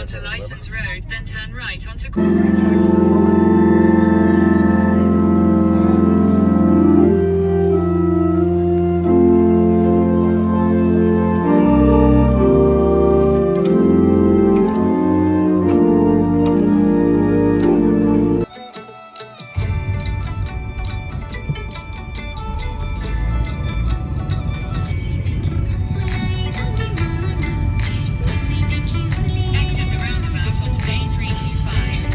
onto License Road, then turn right onto. Exit the roundabout onto A325.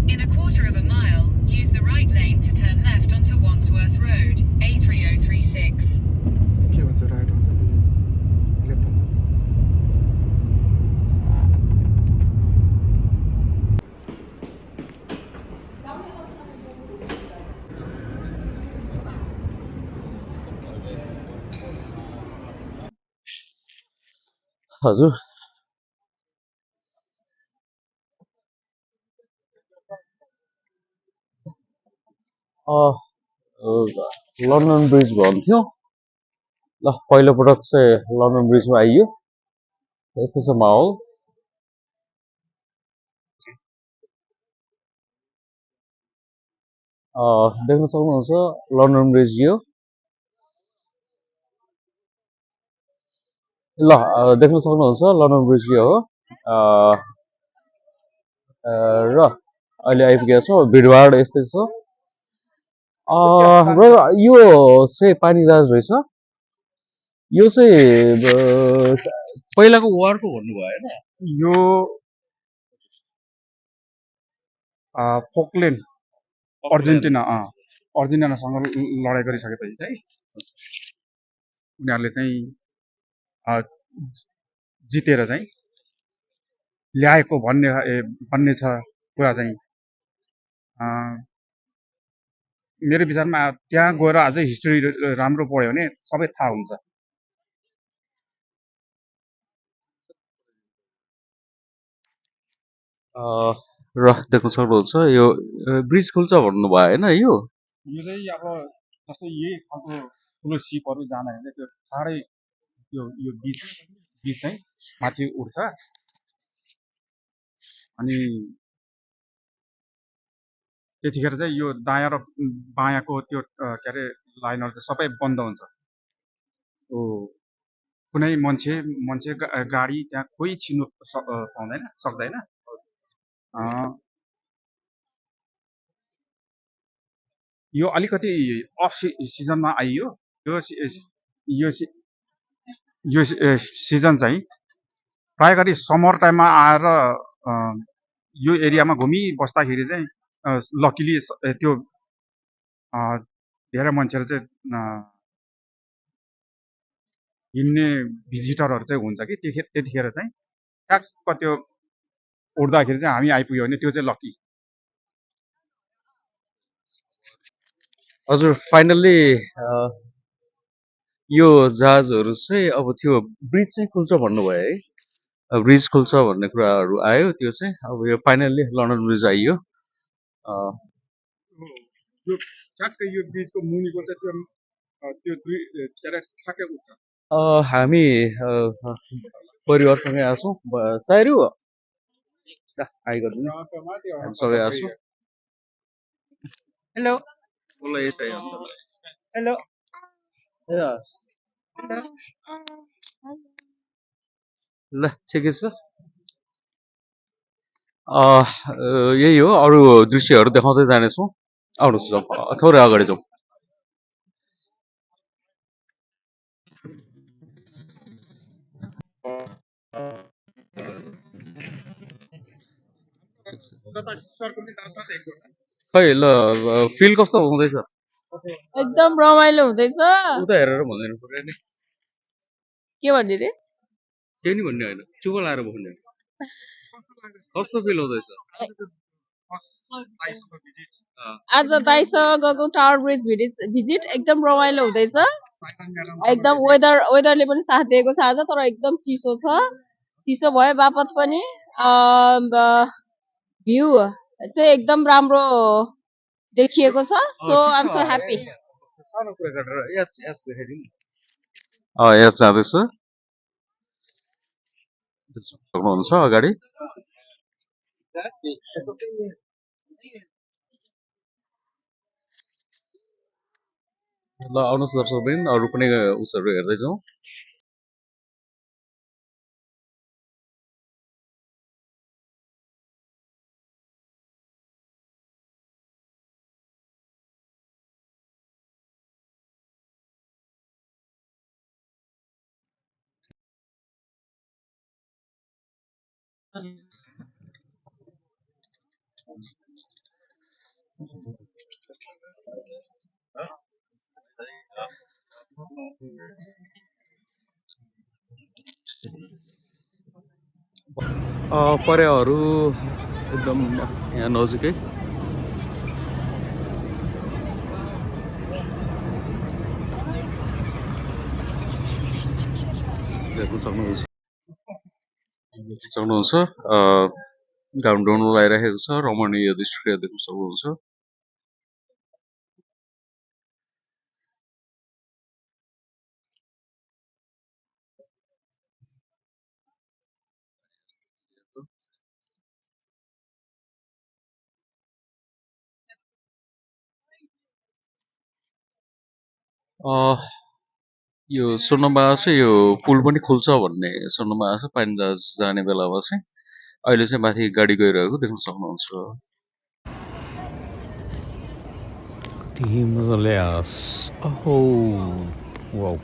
In a quarter of a mile, use the right lane to turn left onto Wandsworth Road, A3036. के भन्छ right हुन्छ फेरि left हुन्छ हजुर London bridge भन्थ्यो ल पहिलोपटक चाहिँ लन्डन ब्रिजमा आइयो यस्तो छ माहौल देख्न सक्नुहुन्छ लन्डन ब्रिज यो ल देख्न सक्नुहुन्छ लन्डन ब्रिज यो हो र अहिले आइपुगेको छौँ भिडभाड यस्तै छ यो चाहिँ पानी जहाज रहेछ यो चाहिँ पहिलाको वारको भन्नुभयो होइन यो फोकल्यान्ड अर्जेन्टिनासँग लडाइँ गरिसकेपछि चाहिँ उनीहरूले चाहिँ जितेर चाहिँ ल्याएको भन्ने छ कुरा चाहिँ मेरो विचारमा त्यहाँ गएर अझै हिस्ट्री राम्रो पढ्यो भने सबै थाहा हुन्छ र देख्न सक्नुहुन्छ यो ब्रिज खुल्छ भन्नुभयो होइन यो चाहिँ अब जस्तै यही खालको ठुलो सिपहरू जान भने त्यो टाढै यो बिच चाहिँ माथि उठ्छ अनि त्यतिखेर चाहिँ यो दायाँ र बायाँको त्यो के अरे लाइनहरू चाहिँ सबै बन्द हुन्छ कुनै मान्छे गाडी त्यहाँ कोही छिर्नु पाउँदैन सक्दैन यो अलिकति अफ सिजनमा आइयो यो सिजन चाहिँ प्राय गरी समर टाइममा आएर यो एरियामा घुमिबस्दाखेरि चाहिँ लकिली त्यो धेरै मान्छेहरू चाहिँ हिँड्ने भिजिटरहरू चाहिँ हुन्छ कि त्यतिखेर चाहिँ ट्याक्क त्यो उड्दाखेरि चाहिँ हामी आइपुग्यो भने त्यो चाहिँ लकी हजुर फाइनल्ली यो जहाजहरू चाहिँ अब त्यो ब्रिज चाहिँ खुल्छ भन्नुभयो है ब्रिज खुल्छ भन्ने कुराहरू आयो त्यो चाहिँ अब यो फाइनल्ली लन्डन ब्रिज आइयो यो ठ्याक्कै यो ब्रिजको मुनिको चाहिँ त्यो दुई के अरे ठ्याक्कै उठ्छ हामी परिवारसँगै आएको छौँ सायरी हो हाई गरिदिनु हामी सबै आएको छौँ हेलो बोला यतै हेलो ल ठिकै छ यही हो अरू दृश्यहरू देखाउँदै जानेछौँ आउनुहोस् जाउँ थोरै अगाडि जाउँ खै ल फिल कस्तो हुँदैछ एकदम रमाइलो हुँदैछ उता हेरेर भन्दैन पर्यो नि के भन्ने रे केही नि भन्ने होइन चुप लाएर भन्ने कस्तो फिल हुँदैछ आज दाइसँग गएको टावर ब्रिज भिजिट एकदम रमाइलो हुँदैछ एकदम वेदरले पनि साथ दिएको छ आज तर एकदम चिसो छ चिसो भए बापत पनि भ्यू चाहिँ एकदम राम्रो देखिएको छ so I am so happy सानो कुरा गरेर यस देखाइदिनु यस जाँदैछ सक्नुहुन्छ अगाडि ल आउनुहोस् दर्शकवृन्द अरू पनि उसहरू हेर्दै जाउँ पर्याहरू एकदम यहाँ नजिकै देख्न सक्नुहुन्छ काउन्टडाउन लगाइरहेको छ रमणीय दृश्य देख्न सक्नुहुन्छ यो सुन्नमा चाहिँ यो पुल पनि खुल्छ भन्ने सुन्नमा आएको छ पानी जहाज जाने बेलामा चाहिँ अहिले चाहिँ माथि गाडी गइरहेको देख्न सक्नुहुन्छ कति मजाले ओहो वाउ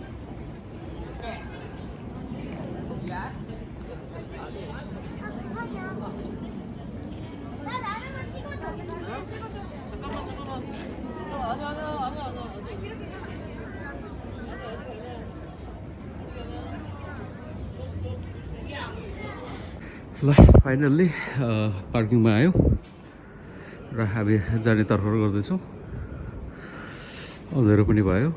ल फाइनल्ली पार्किङमा आयो र हामी जाने तर्खर गर्दैछौँ अँध्यारो पनि भयो